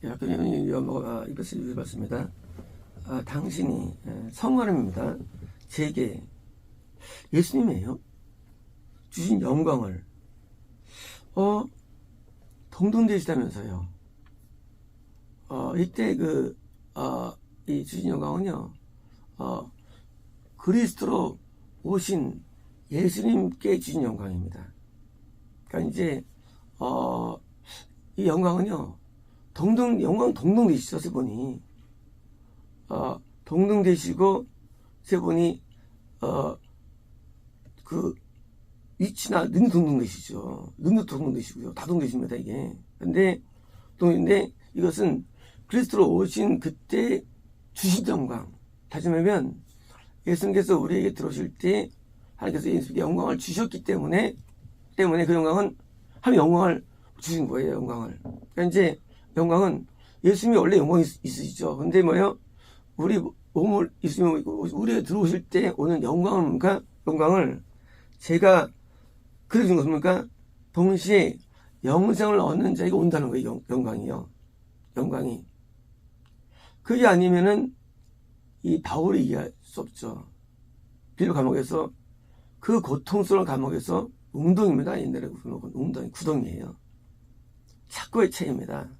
이것을 읽었습니다. 당신이 성하나님입니다. 제게 예수님이에요. 주신 영광을 동등되시다면서요. 이때 이 주신 영광은요, 그리스도로 오신 예수님께 주신 영광입니다. 그러니까 이제 이 영광은요, 영광 동등되시죠, 세 분이. 동등되시고, 세 분이, 그, 위치나 능력 동등되시죠. 능력 동등되시고요. 다 동등되십니다, 이게. 근데 이것은 그리스도로 오신 그때 주신 영광. 다시 말하면, 예수님께서 우리에게 들어오실 때, 하나님께서 예수님께 영광을 주셨기 때문에 그 영광은, 하나님 영광을 주신 거예요, 영광을. 그러니까 이제, 영광은 예수님이 원래 영광이 있으시죠. 근데 우리 몸을 예수님이 우리에 들어오실 때 오는 영광을 제가 그려준 것입니까? 동시에 영생을 얻는 자에게 온다는 거예요. 영광이요. 영광이. 그게 아니면은 이 바울이 이해할 수 없죠. 빌립보 감옥에서 그 고통스러운 감옥에서 웅덩입니다. 옛날에 웅덩이, 구덩이에요. 착고의 채입니다.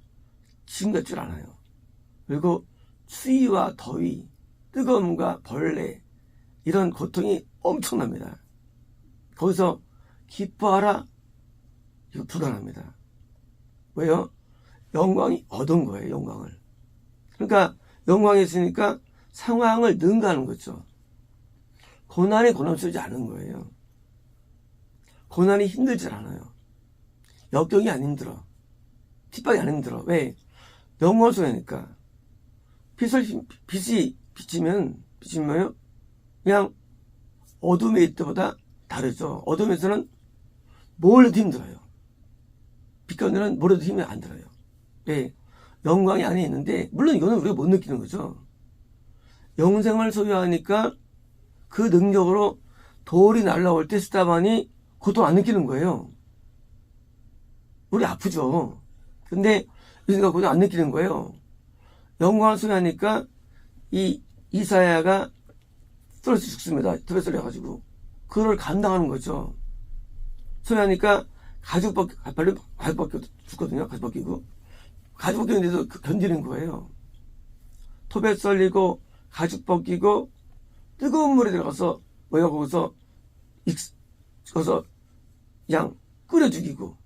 지금 같줄 않아요. 그리고 추위와 더위, 뜨거움과 벌레, 이런 고통이 엄청납니다. 거기서 기뻐하라? 이거 불가능합니다. 왜요? 영광이 얻은 거예요, 영광을. 그러니까 영광이 있으니까 상황을 능가하는 거죠. 고난이 고난스럽지 않은 거예요. 고난이 힘들지 않아요. 역경이 안 힘들어. 핍박이 안 힘들어. 왜? 영광을 소유하니까. 빛이 비치면 뭐예요? 그냥 어둠에 있을 때보다 다르죠. 어둠에서는 뭘 해도 힘들어요. 빛 가운데는 뭘 해도 힘이 안 들어요. 왜? 영광이 안에 있는데, 물론 이거는 우리가 못 느끼는 거죠. 영생을 소유하니까 그 능력으로 돌이 날라올 때 스타반이 고통 안 느끼는 거예요. 우리 아프죠. 근데 요즘가 고통 안 느끼는 거예요. 영광을 소유하니까 이 이사야가 쓰러져 죽습니다. 톱에 쏠려가지고. 그걸 감당하는 거죠. 소유하니까 가죽 벗겨 죽거든요. 가죽 벗기고. 가죽 벗기는데도 견디는 거예요. 톱에 썰리고 가죽 벗기고 뜨거운 물에 들어가서 거기서 그냥 끓여 죽이고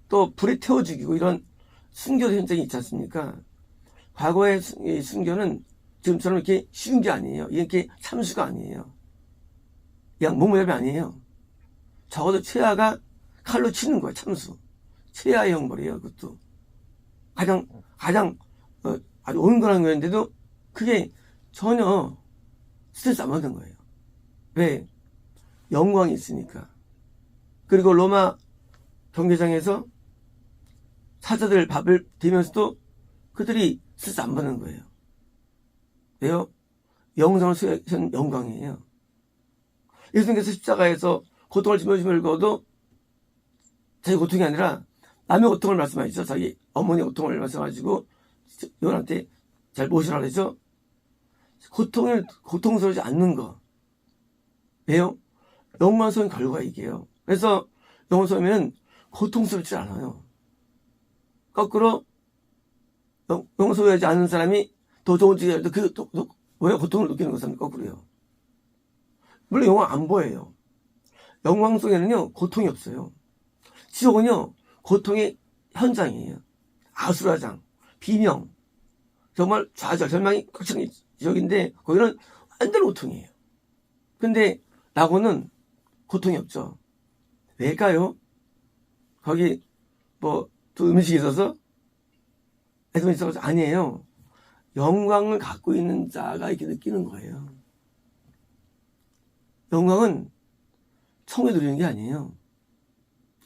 또 불에 태워 죽이고 이런 순교 현장이 있지 않습니까? 과거의 순교는 지금처럼 이렇게 쉬운 게 아니에요. 이렇게 참수가 아니에요. 그냥 몸무게이 아니에요. 적어도 최하가 칼로 치는 거예요. 참수. 최하의 형벌이에요. 그것도 가장 아주 온건한 거였는데도 그게 전혀 스트레스 안 받는 거예요. 왜? 영광이 있으니까. 그리고 로마 경계장에서 사자들 밥을 대면서도 그들이 스트레스 안 받는 거예요. 왜요? 영광을 소유한 영광이에요. 예수님께서 십자가에서 고통을 짊어지면서도 자기 고통이 아니라 남의 고통을 말씀하시죠. 자기 어머니의 고통을 말씀하시고 요한한테 잘 모시라 그러죠. 고통스러워지 않는 거. 왜요? 영광 소유한 결과가 이게요. 그래서 영광 소유하면 고통스럽지 않아요. 거꾸로 영광 소유하지 않는 사람이 더 좋은 직업을 해도 왜 고통을 느끼는 것은 거꾸로요. 물론 영광 안 보여요. 영광 속에는요 고통이 없어요. 지옥은요 고통의 현장이에요. 아수라장, 비명, 정말 좌절, 절망이 꽉 차는 지옥인데 거기는 완전 고통이에요. 근데 낙원은 고통이 없죠. 왜일까요? 거기 두 음식이 있어서 애송이 있어서 아니에요. 영광을 갖고 있는 자가 이렇게 느끼는 거예요. 영광은 천국에 누리는 게 아니에요.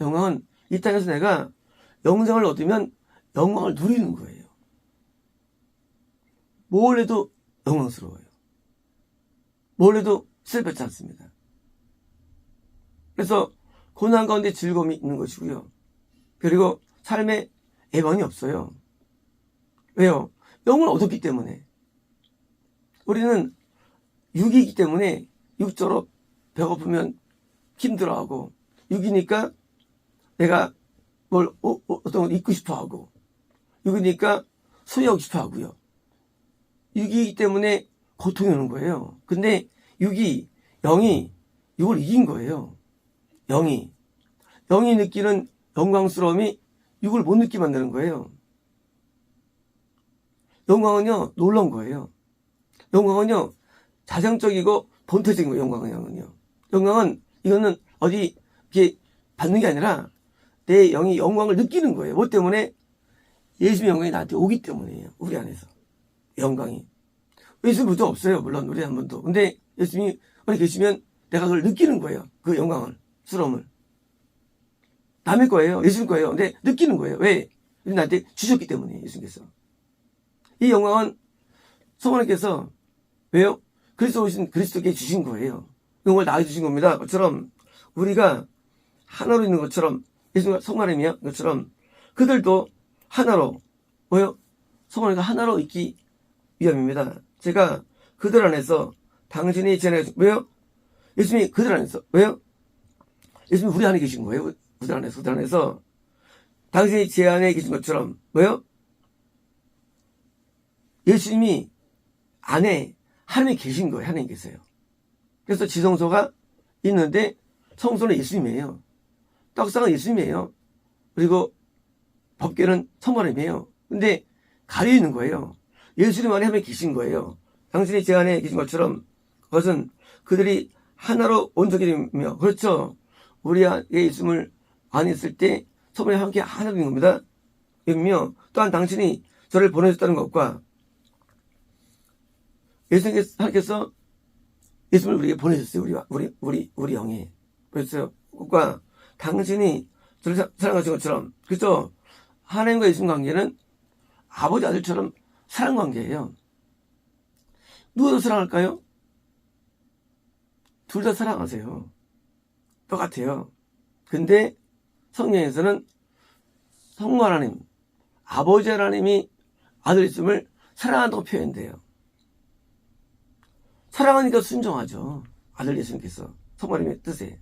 영광은 이 땅에서 내가 영생을 얻으면 영광을 누리는 거예요. 뭘 해도 영광스러워요. 뭘 해도 슬퍼지 않습니다. 그래서 고난 가운데 즐거움이 있는 것이고요. 그리고 삶에 애반이 없어요. 왜요? 영을 얻었기 때문에. 우리는 육이기 때문에 육적으로 배고프면 힘들어하고, 육이니까 내가 어떤 걸 입고 싶어 하고, 육이니까 소유하고 싶어 하고요. 육이기 때문에 고통이 오는 거예요. 근데 영이 육을 이긴 거예요. 영이 느끼는 영광스러움이 육을 못 느끼게 만드는 거예요. 영광은요, 놀라운 거예요. 영광은요, 자생적이고 본토적인 거예요, 영광은, 이거는 어디, 이렇게 받는 게 아니라, 내 영이 영광을 느끼는 거예요. 뭐 때문에? 예수님의 영광이 나한테 오기 때문이에요. 우리 안에서. 영광이. 예수님 부도 없어요. 물론, 우리 한 번도. 근데 예수님이 우리 계시면 내가 그걸 느끼는 거예요. 그 영광을, 스러움을. 남의 거예요. 예수님 거예요. 근데 느끼는 거예요. 왜? 나한테 주셨기 때문에, 예수님께서. 이 영광은 성모님께서 왜요? 그리스도께 주신 거예요. 영광을 나에게 주신 겁니다. 그처럼 우리가 하나로 있는 것처럼 예수님과 성모님이야 것처럼 그들도 하나로 뭐요? 성모님과 하나로 있기 위함입니다. 제가 그들 안에서 당신이 제 안에 왜요? 예수님이 그들 안에서 왜요? 예수님이 우리 안에 계신 거예요. 그들 안에서 당신이 제 안에 계신 것처럼 뭐요? 예수님이 안에 하나님이 계신 거예요. 하나님 계세요. 그래서 지성소가 있는데 성소는 예수님이에요. 떡상은 예수님이에요. 그리고 법궤는 성모님이에요. 근데 가려 있는 거예요. 예수님 안에 하나님이 계신 거예요. 당신이 제 안에 계신 것처럼 그것은 그들이 하나로 온전이며 그렇죠. 우리 안에 예수님을 안에 있을 때 성모님 함께 하나 되는 겁니다. 이며 또한 당신이 저를 보내셨다는 것과 예수님께서 예수님을 우리에게 보내셨어요. 우리 영이. 그랬어요. 그것과 당신이 저를 사랑하신 것처럼. 그렇죠? 하나님과 예수님 관계는 아버지 아들처럼 사랑 관계예요. 누가 더 사랑할까요? 둘 다 사랑하세요. 똑같아요. 근데 성경에서는 성부 하나님, 아버지 하나님이 아들 예수님을 사랑한다고 표현돼요. 사랑하니까 순종하죠. 아들 예수님께서 성모님의 뜻에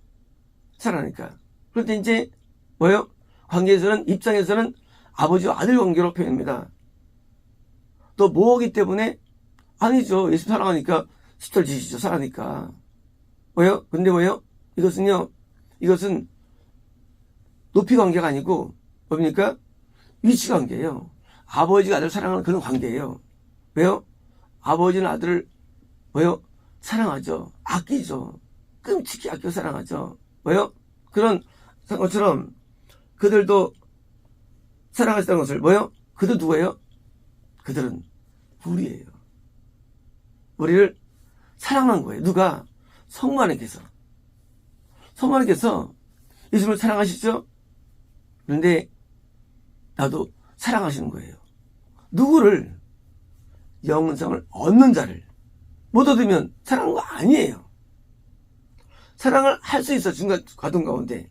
사랑하니까. 그런데 이제 뭐예요? 관계에서는 입장에서는 아버지와 아들 관계로 표현합니다. 또 뭐하기 때문에 아니죠. 예수 사랑하니까 십자를 지시죠. 사랑하니까. 뭐예요? 근데 뭐예요? 이것은 높이 관계가 아니고 뭡니까? 위치 관계예요. 아버지가 아들을 사랑하는 그런 관계예요. 왜요? 아버지는 아들을 뭐요? 사랑하죠. 아끼죠. 끔찍히 아껴 사랑하죠. 뭐요? 그런 것처럼 그들도 사랑하시다는 것을 뭐요? 그들 누구예요? 그들은 우리예요. 우리를 사랑한 거예요. 누가? 성부 하나님께서. 성부 하나님께서 예수님을 사랑하시죠? 그런데 나도 사랑하시는 거예요. 누구를? 영생을 얻는 자를. 못 얻으면 사랑한 거 아니에요. 사랑을 할 수 있어, 중간 과정 가운데.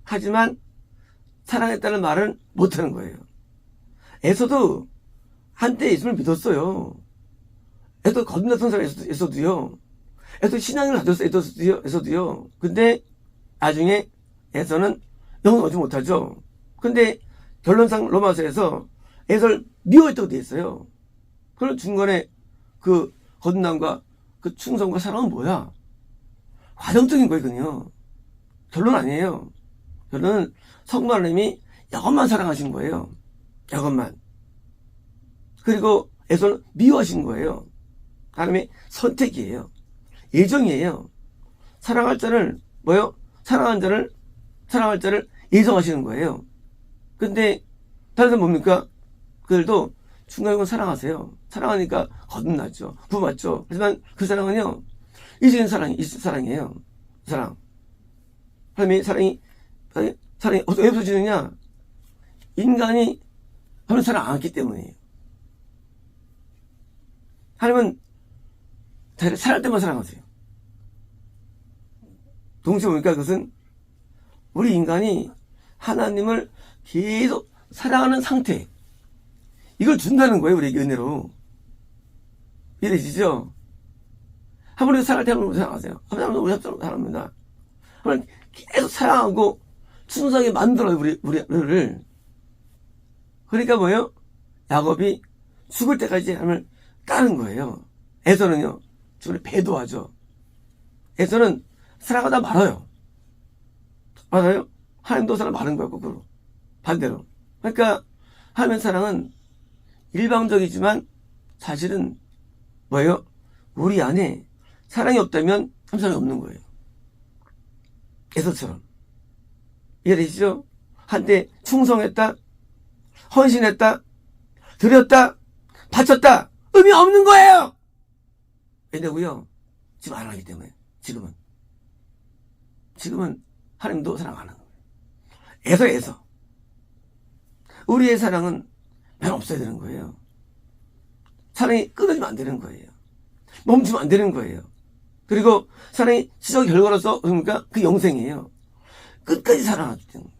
하지만 사랑했다는 말은 못하는 거예요. 에서도 한때 예수를 믿었어요. 에서 거듭났던 사람 에서도요. 에서 신앙을 가졌어요. 에서도요. 근데 나중에 에서는 영을 얻지 못하죠. 근데 결론상 로마서에서 에서를 미워했다고 돼 있어요. 그럼 중간에 그 거듭남과 그 충성과 사랑은 뭐야? 과정적인 거거든요. 결론 아니에요. 결론은 성부 하나님이 야곱만 사랑하신 거예요. 야곱만. 그리고 에서는 미워하신 거예요. 하나님의 선택이에요. 예정이에요. 사랑할 자를 뭐요? 사랑할 자를 예정하시는 거예요. 근데 다른 사람 뭡니까? 그들도 중간에 사랑하세요. 사랑하니까 거듭나죠. 구원받죠. 하지만 그 사랑은요, 이적인 사랑이에요. 사랑. 하나님의 사랑이 왜 없어지느냐? 인간이 하나님 사랑 안 했기 때문이에요. 하나님은 사랑할 때만 사랑하세요. 동시에 보니까 그것은 우리 인간이 하나님을 계속 사랑하는 상태, 이걸 준다는 거예요, 우리에게 은혜로. 이해되시죠? 하나님 사랑할 때 하나님 사랑하세요. 하나님 우리 사랑합니다. 하나님 계속 사랑하고 순수하게 만들어요, 우리를. 그러니까 뭐예요? 야곱이 죽을 때까지 하나님을 따른 거예요. 에서는요, 죽을 때 배도하죠. 에서는 사랑하다 말아요. 맞아요? 하나님도 사랑 많은 거야, 거꾸로. 반대로. 그러니까 하나님의 사랑은 일방적이지만 사실은 뭐예요? 우리 안에 사랑이 없다면 한 사람이 없는 거예요. 에서처럼. 이해되시죠? 한때 충성했다, 헌신했다, 드렸다, 바쳤다, 의미 없는 거예요! 왜냐고요? 지금 안 하기 때문에. 지금은 하나님도 사랑하는 거예요. 에서. 우리의 사랑은 별 없어야 되는 거예요. 사랑이 끊어지면 안 되는 거예요. 멈추면 안 되는 거예요. 그리고 사랑이 시적 결과로서 그러니까 그 영생이에요. 끝까지 사랑하기 때문에.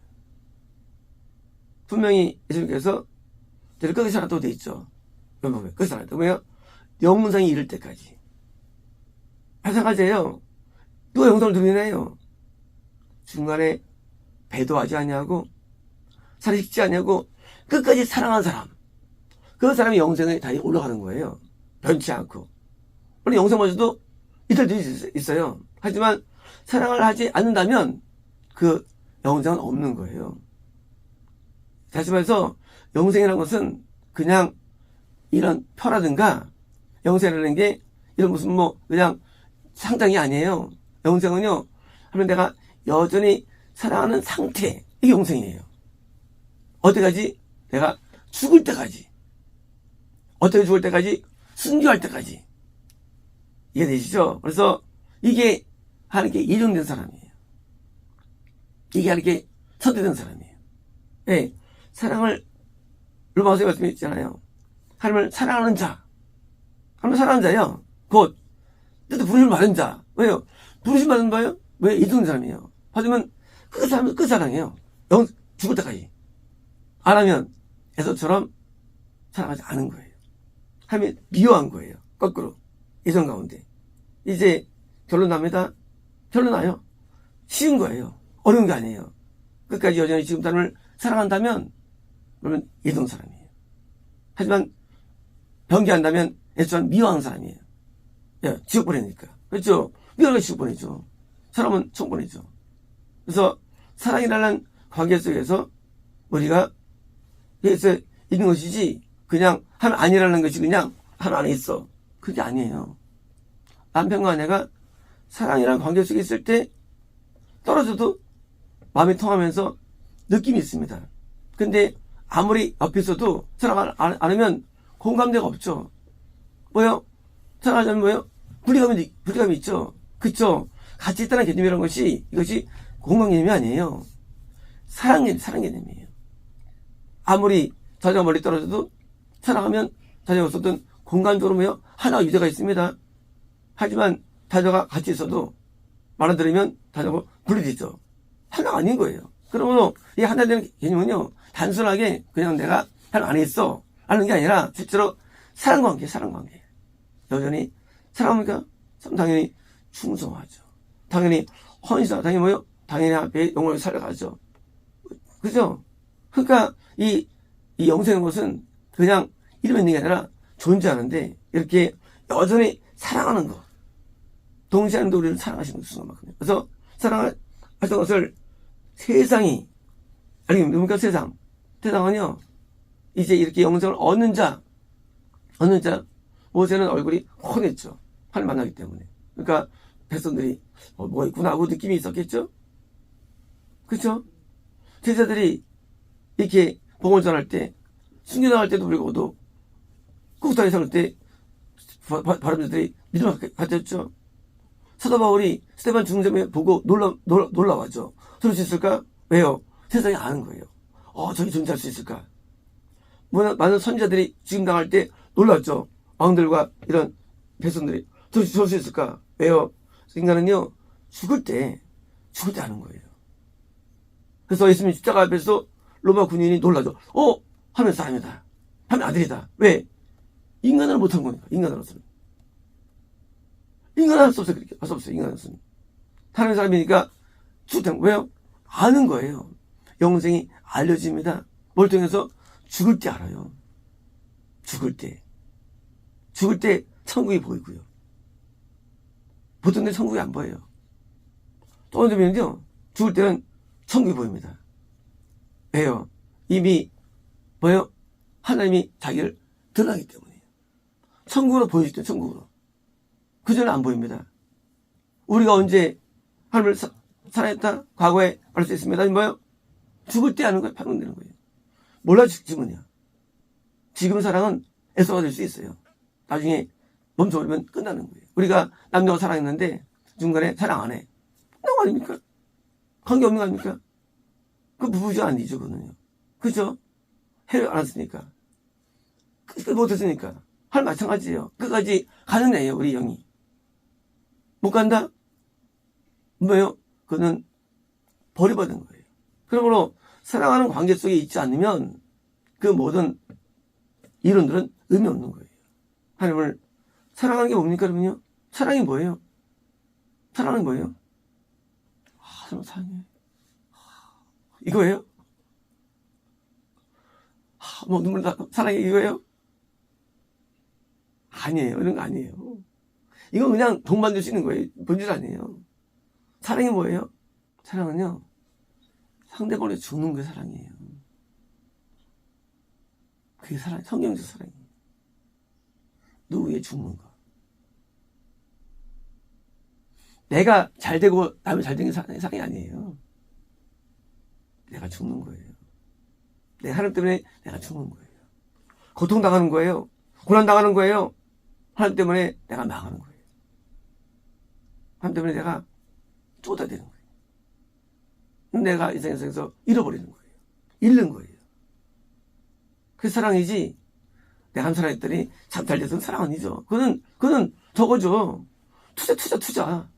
분명히 예수님께서 저를 끝까지 사랑하다고 돼 있죠. 끝까지 사랑하다고. 왜요? 영생이 이를 때까지. 마찬가지예요. 누가 영생을 누리나요? 중간에 배도하지 않냐고, 살이 식지 않냐고, 끝까지 사랑한 사람. 그 사람이 영생에 다 올라가는 거예요. 변치 않고. 물론 영생마저도 이탈들이 있어요. 하지만 사랑을 하지 않는다면 그 영생은 없는 거예요. 다시 말해서 영생이라는 것은 그냥 이런 표라든가 영생이라는 게 이런 무슨 그냥 상장이 아니에요. 영생은요, 하면 내가 여전히 사랑하는 상태, 이게 영생이에요. 어디까지? 내가 죽을 때까지. 어떻게 죽을 때까지? 순교할 때까지. 이해되시죠? 그래서 이게 하나님께 인정된 사람이에요. 이게 하나님께 선택된 사람이에요. 네, 사랑을 로마서 말씀에 있잖아요. 하나님을 사랑하는 자. 하나님을 사랑하는 자요. 곧 뜻도 부르심 받은 자. 왜요? 부르심 받은 바요? 왜? 인정된 사람이에요. 받으면 그 사람은 사랑해요. 죽을 때까지. 안 하면 에서처럼 사랑하지 않은 거예요. 하면 미워한 거예요. 거꾸로. 예전 가운데. 이제 결론 납니다. 결론 나요. 쉬운 거예요. 어려운 게 아니에요. 끝까지 여전히 지금 사람을 사랑한다면 그러면 예전 사람이에요. 하지만 변기한다면 예전 미워하는 사람이에요. 예, 지옥 보내니까. 그렇죠? 미워하니까 지옥 보내죠. 사람은 총 보내죠. 그래서 사랑이라는 관계 속에서 우리가 그래서 있는 것이지 그냥 하면 아니라는 것이 그냥 하면 안에 있어. 그게 아니에요. 남편과 아내가 사랑이라는 관계 속에 있을 때 떨어져도 마음이 통하면서 느낌이 있습니다. 근데 아무리 옆에 있어도 사랑 안 하면 공감대가 없죠. 뭐요? 사랑하자면 뭐요? 분리감이 있죠. 그쵸? 같이 있다는 개념이라는 것이 이것이 공감 개념이 아니에요. 사랑 개념이에요. 아무리 자녀가 멀리 떨어져도 사랑하면 자녀가 없었던 공간적으로 뭐요? 하나 유대가 있습니다. 하지만 자녀가 같이 있어도 말을 들으면 자녀가 분리되죠. 하나가 아닌 거예요. 그러므로 이 하나 되는 개념은요, 단순하게 그냥 내가 하나 안에 있어 하는 게 아니라 실제로 사랑관계. 여전히 사랑합니까? 당연히 충성하죠. 당연히 헌신하죠. 당연히 뭐요? 당연히 앞에 영혼을 살려가죠. 그죠? 그러니까 이 영생인 것은 그냥 이름이 있는 게 아니라 존재하는데 이렇게 여전히 사랑하는 것. 동시에 우리를 사랑하시는 것만큼. 그래서 사랑하던 것을 세상이, 아니, 뭡니까, 세상. 세상은요, 이제 이렇게 영생을 얻는 자, 모세는 얼굴이 훤했죠. 하나님 만나기 때문에. 그러니까, 백성들이, 뭐가 있구나 하고 느낌이 있었겠죠? 그쵸? 제자들이 이렇게 복음을 전할 때, 순교당할 때도 불구하고도, 구국당에 살 때, 바람들이 믿음을 가졌죠? 사도 바울이 스데반 죽는 점에 보고 놀라워하죠. 그럴 수 있을까? 왜요? 세상이 아는 거예요. 저기 존재할 수 있을까? 많은 선지자들이 죽임 당할 때 놀랐죠. 왕들과 이런 백성들이 저럴 수 있을까? 왜요? 인간은요, 죽을 때 아는 거예요. 그래서 예수님 십자가 앞에서 로마 군인이 놀라죠. 하늘 사람이다. 하나님의 아들이다. 왜? 인간으로 못한 거니까. 인간으로서는. 인간은 할 수 없어요. 그렇게. 할 수 없어요. 인간으로서는. 하나님의 사람이니까 죽을 왜요? 아는 거예요. 영생이 알려집니다. 뭘 통해서? 죽을 때 알아요. 죽을 때. 죽을 때 천국이 보이고요. 보통 때 천국이 안 보여요. 또 어느 면은요, 죽을 때는 천국이 보입니다. 왜요? 이미 뭐예요? 하나님이 자기를 드러나기 때문이에요. 천국으로 보여줄 때 천국으로. 그전에 안 보입니다. 우리가 언제 하나님을 사랑했다? 과거에 알 수 있습니다. 뭐예요? 죽을 때 아는 거예요. 판명되는 거예요. 몰라 죽으면요. 지금 사랑은 애써가 될 수 있어요. 나중에 멈춰버리면 끝나는 거예요. 우리가 남녀가 사랑했는데 중간에 사랑 안 해. 끝난 거 아닙니까? 관계 없는 거 아닙니까? 그 부부죠 아니죠, 그거는요. 그죠? 해를 안 했으니까. 끝까지 못했으니까. 할 마찬가지예요. 끝까지 가는 애예요, 우리 영이. 못 간다? 뭐예요? 그거는 버려받은 거예요. 그러므로 사랑하는 관계 속에 있지 않으면 그 모든 이론들은 의미 없는 거예요. 하나님을 사랑하는 게 뭡니까, 그러면요? 사랑이 뭐예요? 사랑은 뭐예요? 하나님 사랑해. 이거예요? 뭐 눈물 나 사랑해 이거예요? 아니에요. 이런 거 아니에요. 이건 그냥 돈 만들 수 있는 거예요. 본질 아니에요. 사랑이 뭐예요? 사랑은요, 상대방을 주는 게 사랑이에요. 그게 사랑, 성경적 사랑이에요. 누구 위해 죽는 거. 내가 잘 되고 남이 잘 되는 게 사랑이 아니에요. 내가 죽는 거예요. 내 하나님 때문에 내가 죽는 거예요. 고통당하는 거예요. 고난당하는 거예요. 하나님 때문에 내가 망하는 거예요. 하나님 때문에 내가 쏟아내는 거예요. 내가 이 세상에서 잃어버리는 거예요. 잃는 거예요. 그게 사랑이지. 내가 한 사람 했더니 참 잘 돼서 사랑 아니죠. 그거는 저거죠. 투자.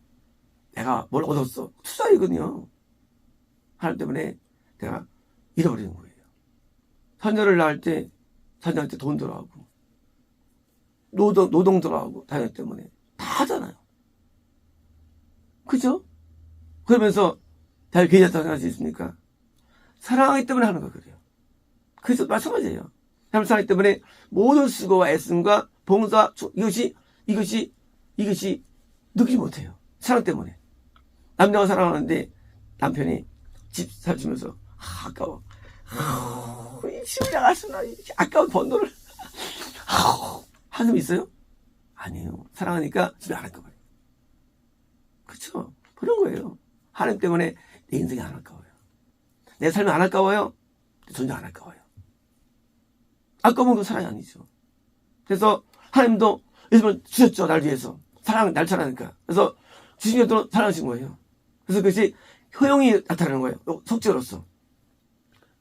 내가 뭘 얻었어. 투자이거든요. 하나님 때문에 내가 잃어버리는 거예요. 자녀를 낳을 때 자녀한테 돈 들어가고 노동 들어가고 자녀 때문에 다 하잖아요. 그죠? 그러면서 잘 괜찮다고 생각할 수 있습니까? 사랑하기 때문에 하는 거 그래요. 그래서 마찬가지예요. 하나님 사랑하기 때문에 모든 수고와 애씀과 봉사 이것이 느끼지 못해요. 사랑 때문에. 남자가 사랑하는데 남편이 집 사주면서 아까워. 이 집에 나갔으나 아까운 번 돈을 한숨 있어요? 아니에요. 사랑하니까 집에 안 아까워요. 그렇죠? 그런 거예요. 하나님 때문에 내 인생이 안 아까워요. 내 삶이 안 아까워요. 내 존재 안 아까워요. 아까운 건 사랑이 아니죠. 그래서 하나님도 예수님을 주셨죠. 날 위해서. 날 사랑하니까. 그래서 주신 것도 사랑하신 거예요. 그래서 그것이 효용이 나타나는 거예요. 속죄로서.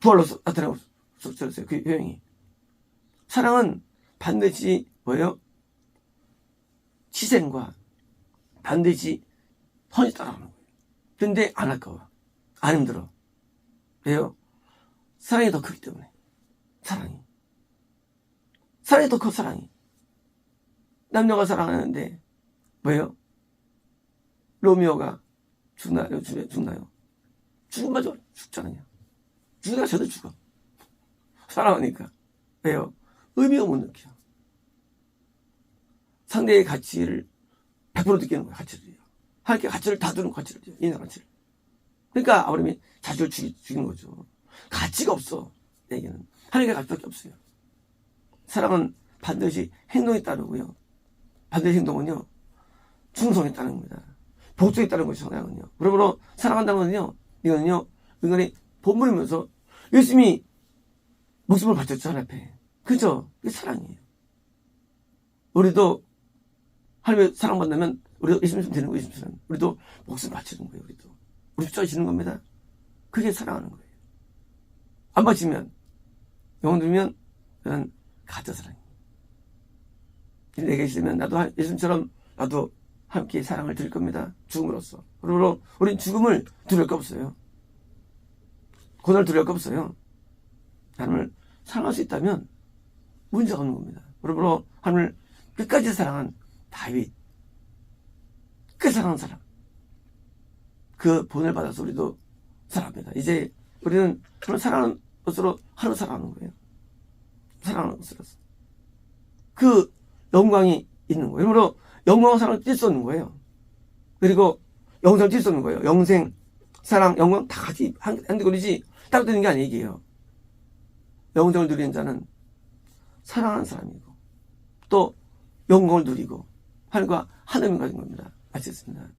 부활로서 나타나고 속죄로서 그 효용이. 사랑은 반드시 뭐예요? 희생과 반드시 선이 따라가는 거예요. 근데 안 아까워. 안 힘들어. 왜요? 사랑이 더 크기 때문에. 사랑이 더 커, 사랑이. 남녀가 사랑하는데 뭐예요? 로미오가 죽나요? 죽으면 맞아. 죽잖아요. 죽으니까 저도 죽어. 사랑하니까. 왜요? 의미가 못 느껴. 상대의 가치를 100% 느끼는 거예요. 가치를요. 하나님께 가치를 다 두는 가치를요. 인생 가치를. 그러니까 아브라함이 자식을 죽인 거죠. 가치가 없어. 내게는. 하나님께 가치밖에 없어요. 사랑은 반드시 행동에 따르고요. 반드시 행동은요, 충성에 따른 겁니다. 복종에 따른 것이 사랑은요. 그러므로 사랑한다는 건요, 이거는요, 인간이 본분이면서 열심히 목숨을 바쳤죠, 하나님 앞에. 그죠? 이게 사랑이에요. 우리도 하나님의 사랑받으면 우리도 예수님 되는 거예요, 예수님. 우리도 목숨을 바치는 거예요, 우리도. 우리 쪄지는 겁니다. 그게 사랑하는 거예요. 안 바치면, 영혼 들면, 그건 가짜 사랑이에요. 내게 있으면 나도 예수님처럼 나도 함께 사랑을 드릴 겁니다. 죽음으로써. 그러므로 우린 죽음을 두려울 거 없어요. 고난을 두려울 거 없어요. 하나님을 사랑할 수 있다면 문제가 없는 겁니다. 그러므로 하나님을 끝까지 사랑한 다윗, 끝까지 사랑한 사람, 그 본을 받아서 우리도 사랑합니다. 이제 우리는 하나님을 사랑하는 것으로 하나님을 사랑하는 거예요. 사랑하는 것으로서 그 영광이 있는 거예요. 그러므로 영광과 사랑을 뛸 수 없는 거예요. 그리고 영생을 뛸 수 없는 거예요. 영생, 사랑, 영광 다 같이 한데 그러지 따로 되는 게 아니에요. 영생을 누리는 자는 사랑하는 사람이고 또 영광을 누리고 하늘과 하늘을 가진 겁니다. 마치겠습니다.